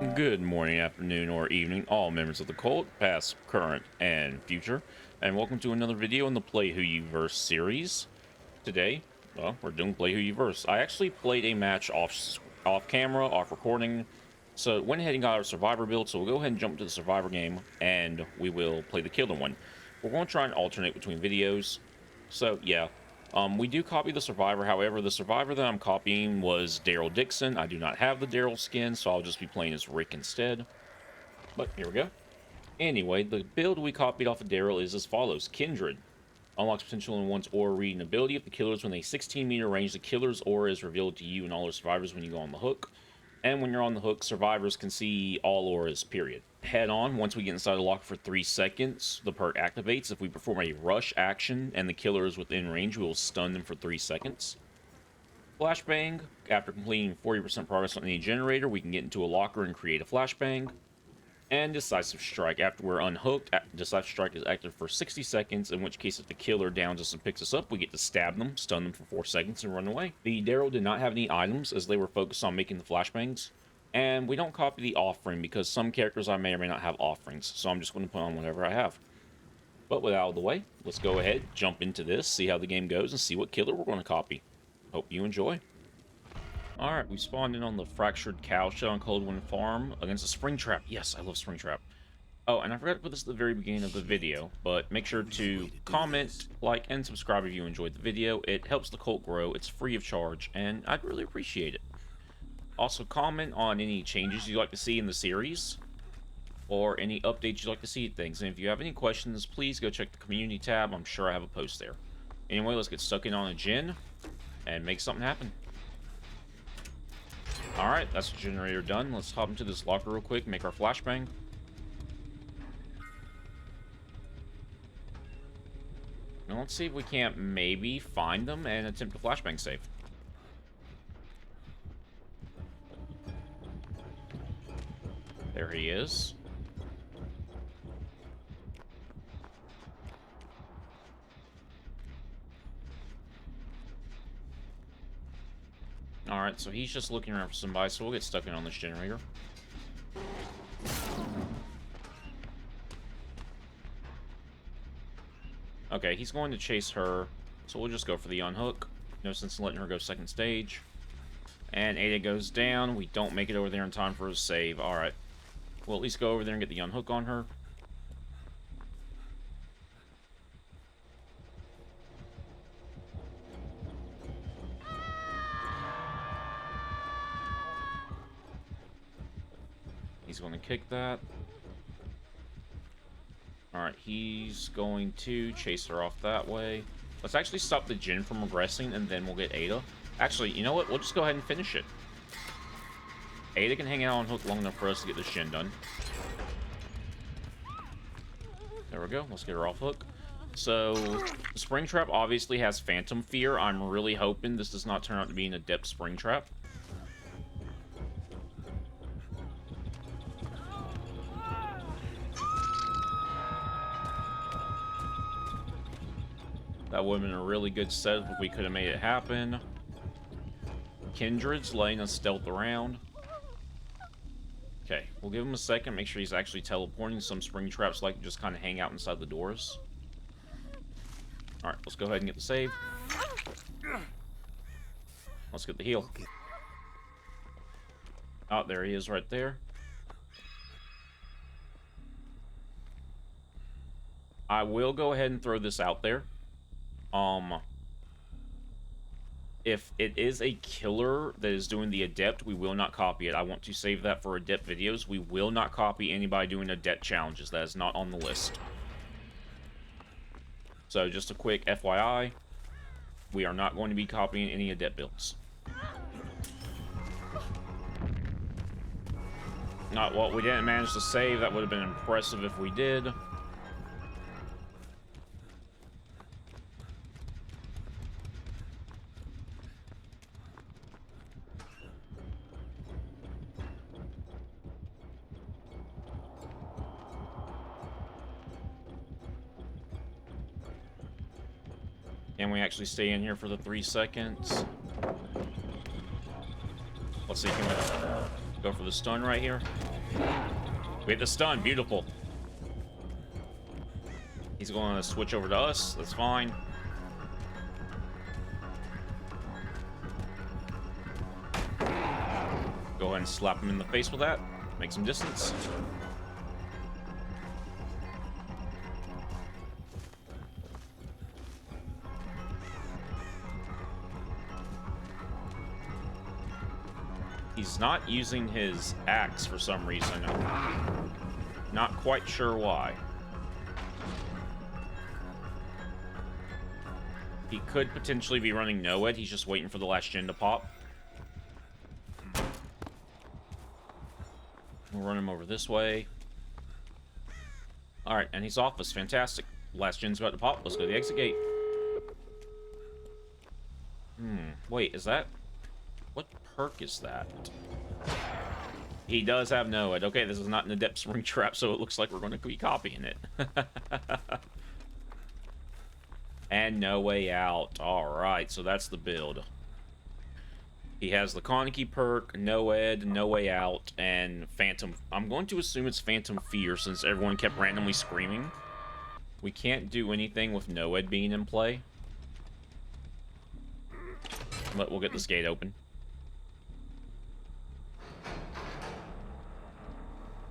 Good morning, afternoon, or evening, all members of the cult, past, current, and future, and welcome to another video in the Play Who You Verse series. Today, well, we're doing Play Who You Verse. I actually played a match off camera, off recording, so went ahead and got our Survivor build, so we'll go ahead and jump to the Survivor game, and we will play the Killer one. We're going to try and alternate between videos, so yeah. We do copy the Survivor. However, the Survivor that I'm copying was Daryl Dixon. I do not have the Daryl skin, so I'll just be playing as Rick instead. But here we go. Anyway, the build we copied off of Daryl is as follows. Kindred. Unlocks potential in one's aura reading ability. If the killer is within a 16-meter range, the killer's aura is revealed to you and all the survivors when you go on the hook. And when you're on the hook, survivors can see all auras, period. Head on, once we get inside the locker for 3 seconds, the perk activates. If we perform a rush action and the killer is within range, we will stun them for 3 seconds. Flashbang, after completing 40% progress on any generator, we can get into a locker and create a flashbang. And Decisive Strike, after we're unhooked, Decisive Strike is active for 60 seconds, in which case if the killer downs us and picks us up, we get to stab them, stun them for 4 seconds, and run away. The Daryl did not have any items, as they were focused on making the flashbangs. And we don't copy the offering, because some characters I may or may not have offerings, so I'm just going to put on whatever I have. But with out of the way, let's go ahead, jump into this, see how the game goes, and see what killer we're going to copy. Hope you enjoy. Alright, we spawned in on the Fractured Cowshed on Coldwind Farm against a Springtrap. Yes, I love Springtrap. Oh, and I forgot to put this at the very beginning of the video, but make sure to comment, like, and subscribe if you enjoyed the video. It helps the cult grow, it's free of charge, and I'd really appreciate it. Also, comment on any changes you'd like to see in the series, or any updates you'd like to see at things. And if you have any questions, please go check the community tab. I'm sure I have a post there. Anyway, let's get stuck in on a gen and make something happen. Alright, that's the generator done. Let's hop into this locker real quick, make our flashbang. Now let's see if we can't maybe find them and attempt a flashbang save. There he is. Alright, so he's just looking around for somebody, so we'll get stuck in on this generator. Okay, he's going to chase her, so we'll just go for the unhook. No sense in letting her go second stage. And Ada goes down. We don't make it over there in time for a save. Alright. We'll at least go over there and get the unhook on her. He's going to kick that. Alright, he's going to chase her off that way. Let's actually stop the gen from regressing, and then we'll get Ada. Actually, you know what? We'll just go ahead and finish it. Ada can hang out on hook long enough for us to get this gen done. There we go. Let's get her off hook. So, Springtrap obviously has Phantom Fear. I'm really hoping this does not turn out to be an Adept Springtrap. That would have been a really good setup if we could have made it happen. Kindred's letting us stealth around. Okay, we'll give him a second, make sure he's actually teleporting. Some Springtraps like to just kind of hang out inside the doors. Alright, let's go ahead and get the save. Let's get the heal. Oh, there he is right there. I will go ahead and throw this out there. If it is a killer that is doing the Adept, we will not copy it. I want to save that for Adept videos. We will not copy anybody doing Adept challenges. That is not on the list. So, just a quick FYI, we are not going to be copying any Adept builds. Not what we didn't manage to save. That would have been impressive if we did. Can we actually stay in here for the 3 seconds? Let's see, can we go for the stun right here? We hit the stun. Beautiful. He's going to switch over to us. That's fine. Go ahead and slap him in the face with that. Make some distance. He's not using his axe for some reason. I'm not quite sure why. He could potentially be running NOED. He's just waiting for the last gen to pop. We'll run him over this way. Alright, and he's off us. Fantastic. Last gen's about to pop. Let's go to the exit gate. Wait, is that... What perk is that? He does have NOED. Okay, this is not an Adept Springtrap, so it looks like we're going to be copying it. And No Way Out. Alright, so that's the build. He has the Kaneki perk, NOED, No Way Out, and Phantom. I'm going to assume it's Phantom Fear since everyone kept randomly screaming. We can't do anything with NOED being in play. But we'll get this gate open.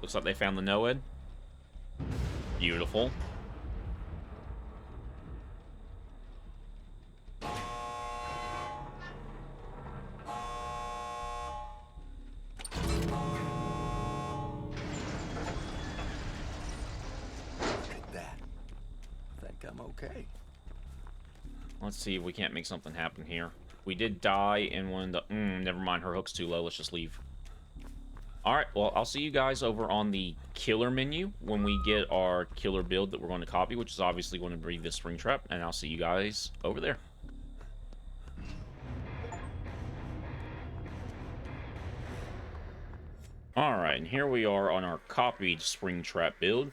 Looks like they found the NOED. Beautiful. Okay. Let's see if we can't make something happen here. We did die in one of the... never mind, her hook's too low. Let's just leave. Alright, well, I'll see you guys over on the killer menu when we get our killer build that we're going to copy, which is obviously going to be this Springtrap, and I'll see you guys over there. Alright, and here we are on our copied Springtrap build.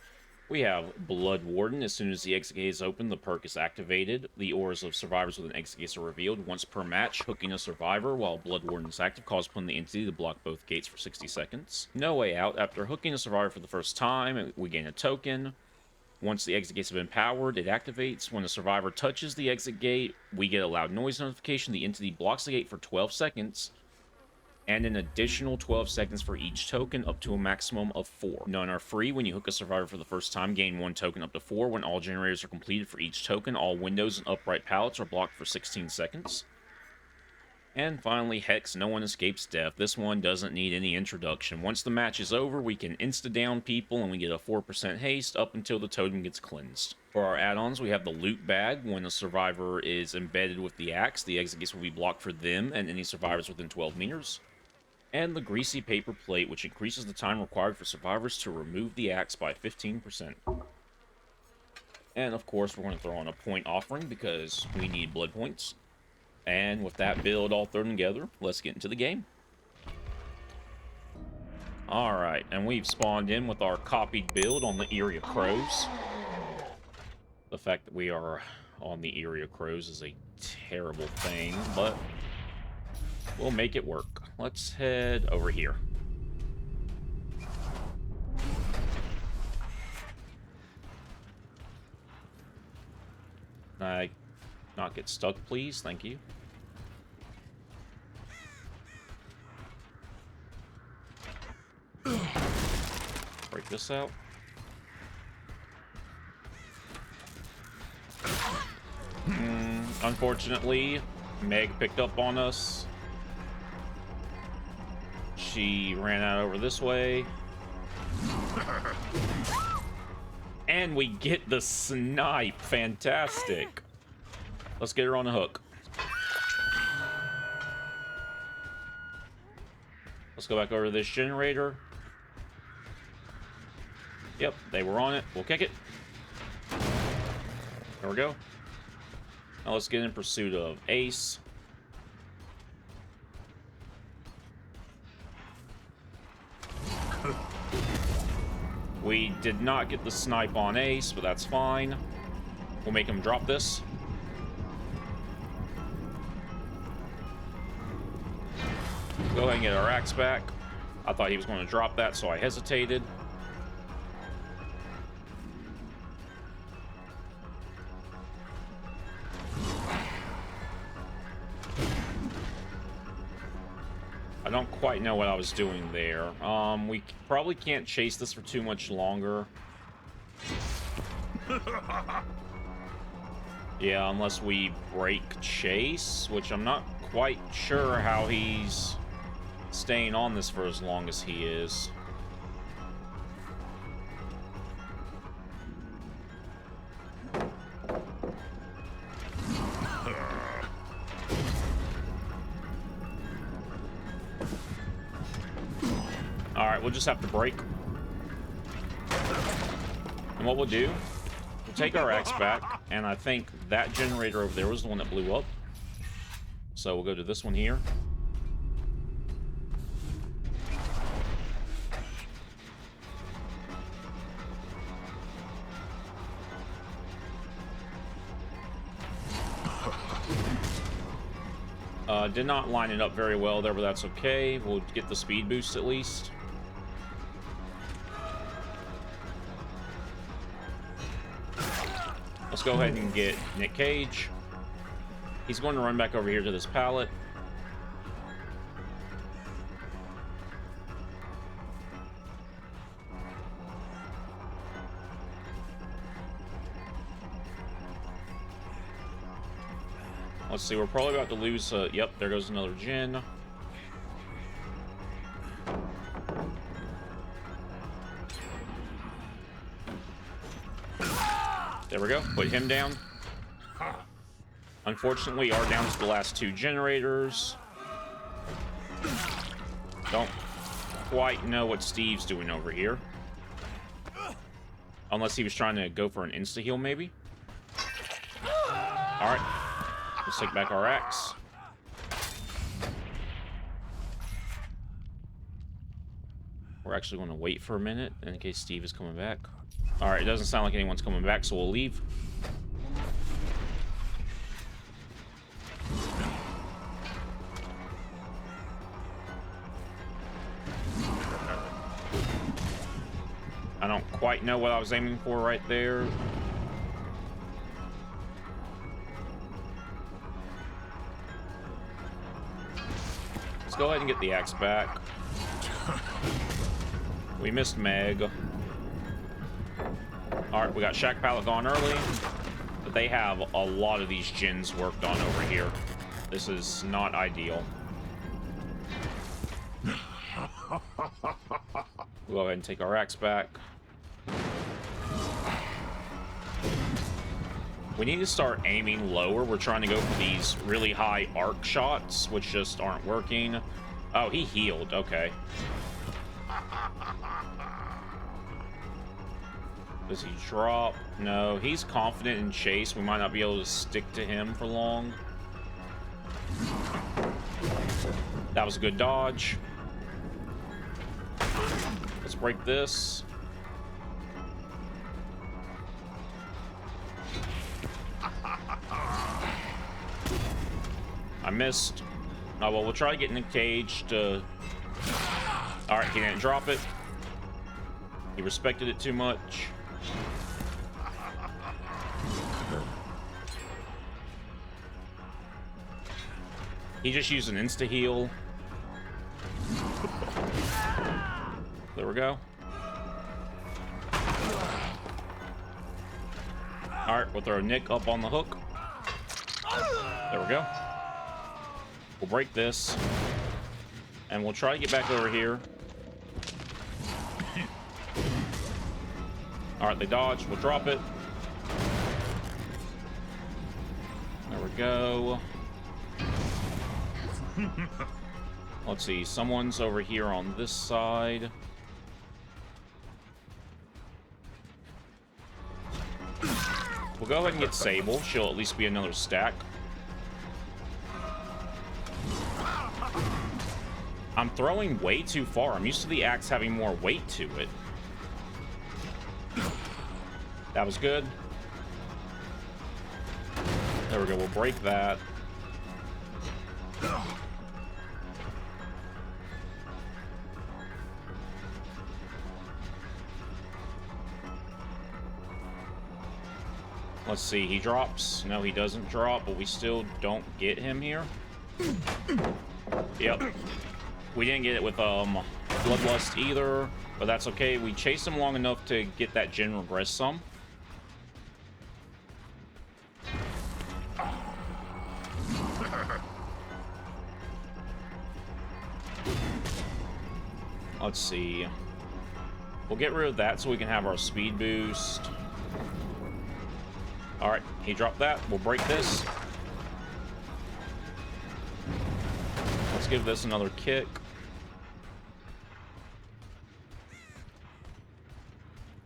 We have Blood Warden. As soon as the exit gate is open, the perk is activated. The auras of survivors with an exit gate are revealed once per match, hooking a survivor while Blood Warden is active, cause upon the entity to block both gates for 60 seconds. No Way Out. After hooking a survivor for the first time, we gain a token. Once the exit gates have been powered, it activates. When a survivor touches the exit gate, we get a loud noise notification. The entity blocks the gate for 12 seconds. And an additional 12 seconds for each token, up to a maximum of 4. None are free. When you hook a survivor for the first time, gain 1 token up to 4. When all generators are completed for each token, all windows and upright pallets are blocked for 16 seconds. And finally, Hex, No One Escapes Death. This one doesn't need any introduction. Once the match is over, we can insta-down people, and we get a 4% haste up until the totem gets cleansed. For our add-ons, we have the Loot Bag. When a survivor is embedded with the axe, the exit gates will be blocked for them and any survivors within 12 meters. And the Greasy Paper Plate, which increases the time required for survivors to remove the axe by 15%. And of course, we're going to throw on a point offering because we need blood points. And with that build all thrown together, let's get into the game. Alright, and we've spawned in with our copied build on the Area Crows. The fact that we are on the Area Crows is a terrible thing, but we'll make it work. Let's head over here. Can I not get stuck, please? Thank you. Break this out. Unfortunately, Meg picked up on us. She ran out over this way. And we get the snipe. Fantastic. Let's get her on the hook. Let's go back over to this generator. Yep, they were on it. We'll kick it. There we go. Now let's get in pursuit of Ace. We did not get the snipe on Ace, but that's fine. We'll make him drop this. Go ahead and get our axe back. I thought he was going to drop that, so I hesitated. I don't quite know what I was doing there. We probably can't chase this for too much longer. Yeah, unless we break chase, which I'm not quite sure how he's staying on this for as long as he is. Alright, we'll just have to break. And what we'll do, we'll take our axe back, and I think that generator over there was the one that blew up. So we'll go to this one here. Did not line it up very well there, but that's okay. We'll get the speed boost at least. Let's go ahead and get Nick Cage. He's going to run back over here to this pallet. Let's see, we're probably about to lose, yep, there goes another gen. There we go, put him down. Unfortunately, we are down to the last two generators. Don't quite know what Steve's doing over here. Unless he was trying to go for an insta-heal, maybe? Alright. Let's take back our axe. We're actually going to wait for a minute in case Steve is coming back. Alright, it doesn't sound like anyone's coming back, so we'll leave. I don't quite know what I was aiming for right there. Let's go ahead and get the axe back. We missed Meg. Alright, we got Shack Pallet gone early. But they have a lot of these gens worked on over here. This is not ideal. We'll go ahead and take our axe back. We need to start aiming lower. We're trying to go for these really high arc shots, which just aren't working. Oh, he healed. Okay. Does he drop? No, he's confident in chase. We might not be able to stick to him for long. That was a good dodge. Let's break this. I missed. Oh, well, we'll try to get Nick Cage to... Alright, he didn't drop it. He respected it too much. He just used an insta-heal. There we go. Alright, we'll throw Nick up on the hook. There we go. We'll break this. And we'll try to get back over here. Alright, they dodged. We'll drop it. There we go. Let's see. Someone's over here on this side. We'll go ahead and get Sable. She'll at least be another stack. I'm throwing way too far. I'm used to the axe having more weight to it. That was good. There we go. We'll break that. Let's see, he drops. No, he doesn't drop, but we still don't get him here. Yep. We didn't get it with Bloodlust either, but that's okay. We chased him long enough to get that Gen Regress some. Let's see. We'll get rid of that so we can have our speed boost. Alright, he dropped that. We'll break this. Let's give this another kick.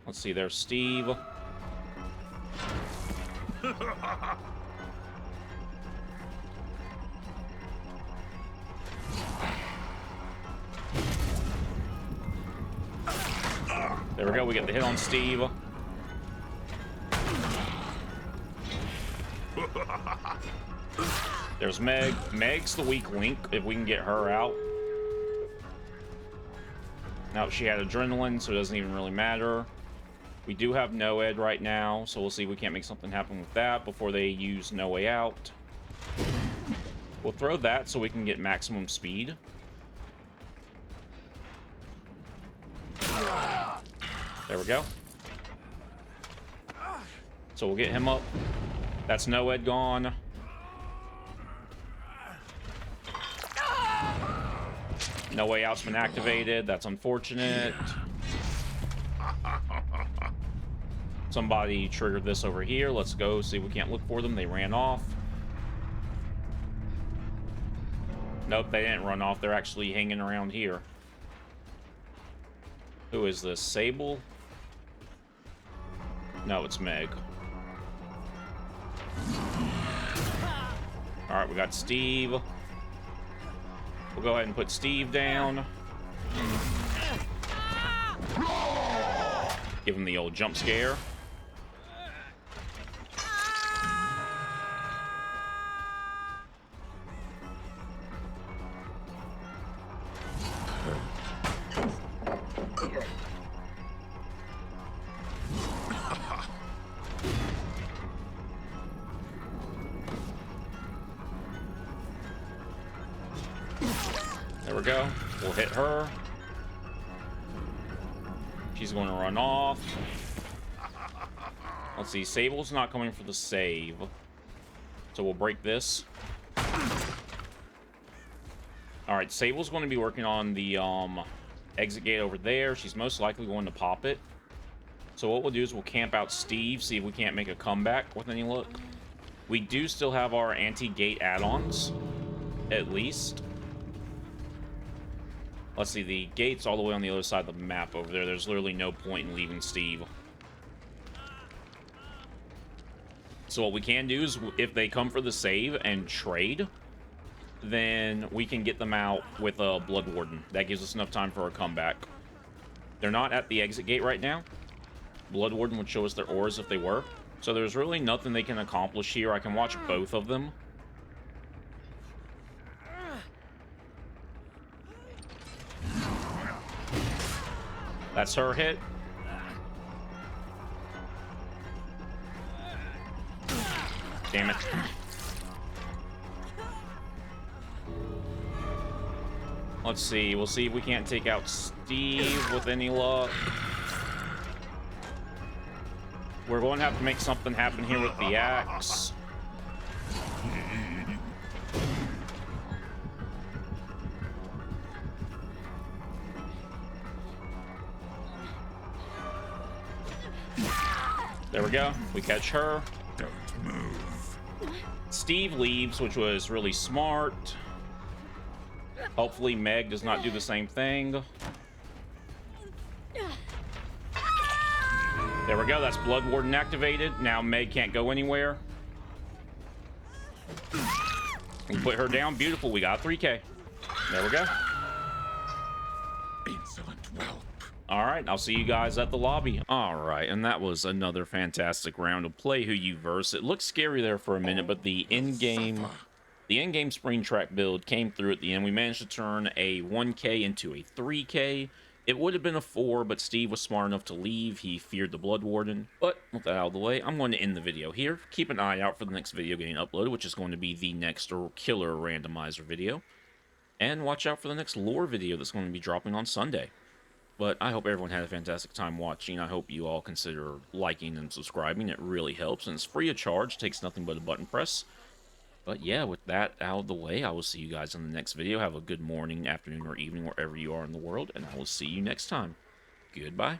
Let's see, there's Steve. There we go, we get the hit on Steve. There's Meg. Meg's the weak link, if we can get her out. Now, she had adrenaline, so it doesn't even really matter. We do have Noed right now, so we'll see if we can't make something happen with that before they use No Way Out. We'll throw that so we can get maximum speed. There we go. So we'll get him up. That's Noed gone. No Way Out's been activated. That's unfortunate. Somebody triggered this over here. Let's go see if we can't look for them. They ran off. Nope, they didn't run off. They're actually hanging around here. Who is this? Sable? No, it's Meg. Alright, we got Steve. We'll go ahead and put Steve down. Give him the old jump scare. There we go. We'll hit her. She's going to run off. Let's see. Sable's not coming for the save. So we'll break this. Alright, Sable's going to be working on the exit gate over there. She's most likely going to pop it. So what we'll do is we'll camp out Steve, see if we can't make a comeback with any luck. We do still have our anti-gate add-ons, at least. Let's see, the gate's all the way on the other side of the map over there. There's literally no point in leaving Steve. So what we can do is, if they come for the save and trade, then we can get them out with a Blood Warden. That gives us enough time for a comeback. They're not at the exit gate right now. Blood Warden would show us their auras if they were. So there's really nothing they can accomplish here. I can watch both of them. That's her hit. Damn it. Let's see. We'll see if we can't take out Steve with any luck. We're going to have to make something happen here with the axe. There we go. We catch her. Don't move. Steve leaves, which was really smart. Hopefully Meg does not do the same thing. There we go. That's Blood Warden activated. Now Meg can't go anywhere. We put her down. Beautiful. We got 3K. There we go. Insolent whelp. All right, I'll see you guys at the lobby. All right, and that was another fantastic round of Play Who You Verse. It looked scary there for a minute, but the in-game Springtrap build came through at the end. We managed to turn a 1K into a 3K. It would have been a 4, but Steve was smart enough to leave. He feared the Blood Warden. But with that out of the way, I'm going to end the video here. Keep an eye out for the next video getting uploaded, which is going to be the next killer randomizer video. And watch out for the next lore video that's going to be dropping on Sunday. But I hope everyone had a fantastic time watching. I hope you all consider liking and subscribing. It really helps, and it's free of charge. Takes nothing but a button press. But yeah, with that out of the way, I will see you guys in the next video. Have a good morning, afternoon, or evening, wherever you are in the world, and I will see you next time. Goodbye.